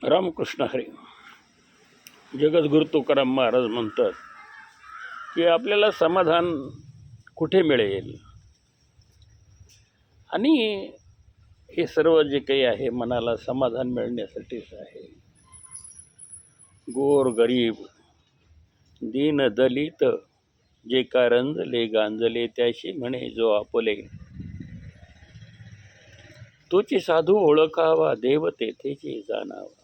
रामकृष्ण हरी. जगद्गुरु तुकाराम महाराज म्हणतात की आपल्याला समाधान कुठे मिळेल, आणि हे सर्व जे काही आहे मनाला समाधान मिळण्यासाठीच आहे. गोर गरीब दीन दलित जे कारंजले गांजले त्याशी म्हणे जो आपुले, तोची साधू ओळखावा देव तेथेची जाणावा.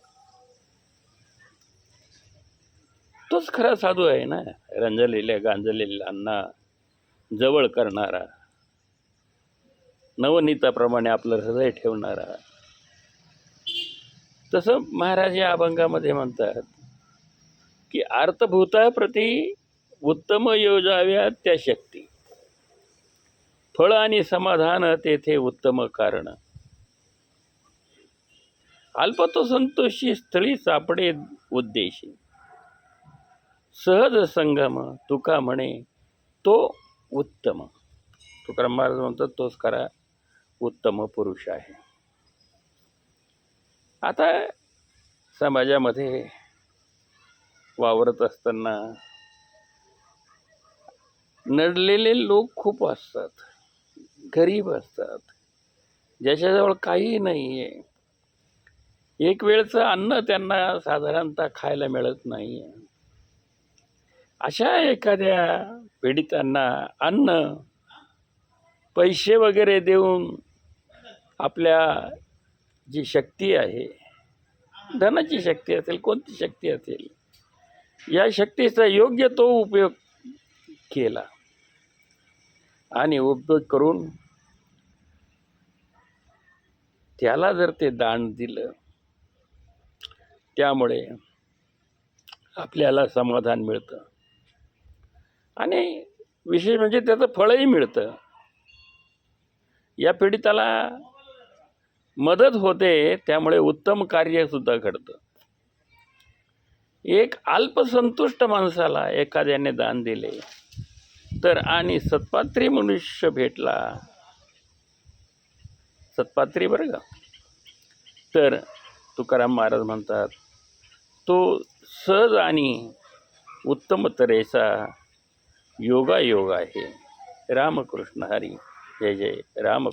तोच खरा साधू आहे ना, रंजलेल्या गांजलेल्यांना जवळ करणारा, नवनीताप्रमाणे आपलं हृदय ठेवणारा. तसं महाराज या अभंगामध्ये म्हणतात की अर्थभूताप्रती उत्तम योजाव्या त्या शक्ती, फळ आणि समाधान तेथे उत्तम कारण. अल्पतो संतोषी स्थळी सापडे उद्देशी, सहज संगम तुका म्हणे तो उत्तम. तुकाराम महाराज म्हणतात तोच खरा उत्तम पुरुष आहे. आता समाजामध्ये वावरत असताना नडलेले लोक खूप असतात, गरीब असतात, ज्याच्याजवळ काही नाही आहे. एक वेळचं अन्न त्यांना साधारणतः खायला मिळत नाही आहे. अशा एखाद्या पीडितांना अन्न, पैसे वगैरे देऊन आपल्या जी शक्ती आहे, धनाची शक्ती असेल, कोणती शक्ती असेल, या शक्तीचा योग्य तो उपयोग केला आणि उपयोग करून त्याला जर ते दान दिलं, त्यामुळे आपल्याला समाधान मिळतं आणि विशेष म्हणजे त्याचं फळही मिळतं. या पीडिताला मदत होते, त्यामुळे उत्तम कार्यसुद्धा घडतं. एक अल्पसंतुष्ट माणसाला एखाद्याने दान दिले तर, आणि सत्पात्री मनुष्य भेटला, सत्पात्री बरं का, तर तुकाराम महाराज म्हणतात तो सहज आणि उत्तम तऱ्हेचा योगायोग आहे. रामकृष्ण हरी. जय जय राम.